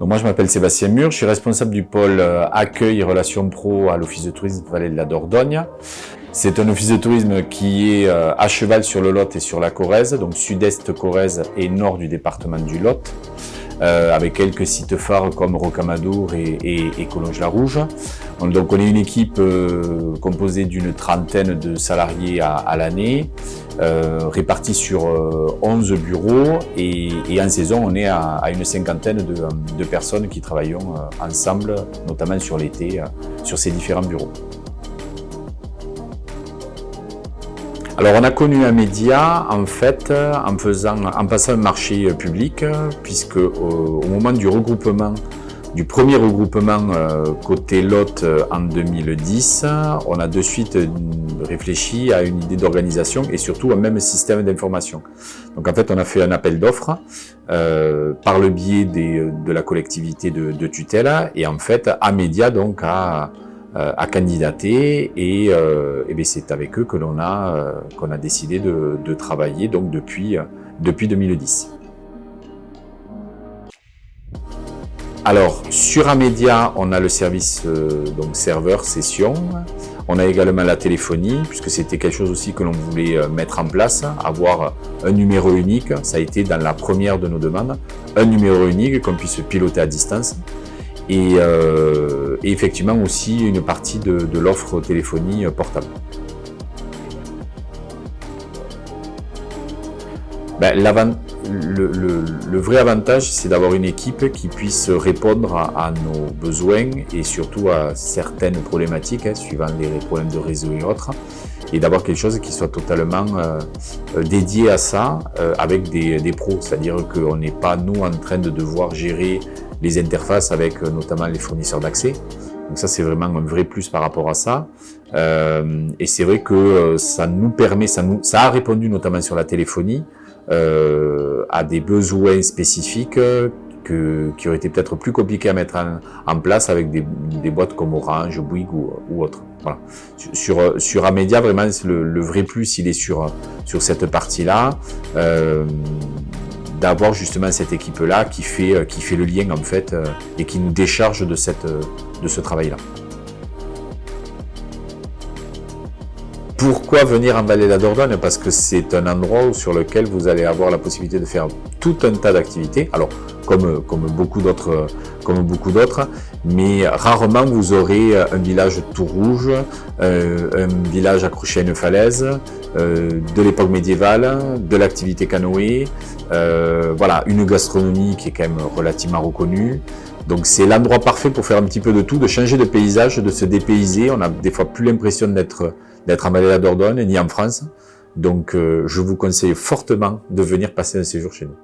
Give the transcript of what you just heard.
Moi, je m'appelle Sébastien Mur, je suis responsable du pôle accueil et relations pro à l'Office de tourisme Vallée de la Dordogne. C'est un office de tourisme qui est à cheval sur le Lot et sur la Corrèze, donc sud-est Corrèze et nord du département du Lot, avec quelques sites phares comme Rocamadour et Collonges-la-Rouge. Donc on est une équipe composée d'une trentaine de salariés à l'année, répartis sur 11 bureaux et en saison on est à une cinquantaine de personnes qui travaillent ensemble, notamment sur l'été, sur ces différents bureaux. Alors on a connu un média en fait en passant un marché public, puisque au moment du premier regroupement côté Lot en 2010, on a de suite réfléchi à une idée d'organisation et surtout un même système d'information. Donc en fait on a fait un appel d'offres par le biais de la collectivité de tutelle et en fait Amedia donc a candidaté et c'est avec eux que qu'on a décidé de travailler donc depuis 2010. Alors sur Amedia, on a le service donc serveur session. On a également la téléphonie, puisque c'était quelque chose aussi que l'on voulait mettre en place, avoir un numéro unique. Ça a été dans la première de nos demandes, un numéro unique qu'on puisse piloter à distance. Et effectivement aussi une partie de l'offre téléphonie portable. Le vrai avantage, c'est d'avoir une équipe qui puisse répondre à nos besoins et surtout à certaines problématiques, suivant les problèmes de réseau et autres, et d'avoir quelque chose qui soit totalement dédié à ça, avec des pros, c'est-à-dire qu'on n'est pas nous en train de devoir gérer les interfaces avec notamment les fournisseurs d'accès. Donc ça c'est vraiment un vrai plus par rapport à ça. Et c'est vrai que ça nous permet, ça a répondu notamment sur la téléphonie à des besoins spécifiques qui auraient été peut-être plus compliqués à mettre en place avec des boîtes comme Orange, Bouygues ou autres. Voilà. Sur Amedia, vraiment le vrai plus il est sur cette partie-là. D'avoir justement cette équipe-là qui fait le lien en fait et qui nous décharge de ce travail-là. Pourquoi venir en Vallée de la Dordogne? Parce que c'est un endroit sur lequel vous allez avoir la possibilité de faire tout un tas d'activités. Alors, comme beaucoup d'autres, mais rarement vous aurez un village tout rouge, un village accroché à une falaise, de l'époque médiévale, de l'activité canoë, voilà, une gastronomie qui est quand même relativement reconnue. Donc c'est l'endroit parfait pour faire un petit peu de tout, de changer de paysage, de se dépayser. On n'a des fois plus l'impression d'être en Vallée de la Dordogne, ni en France. Donc je vous conseille fortement de venir passer un séjour chez nous.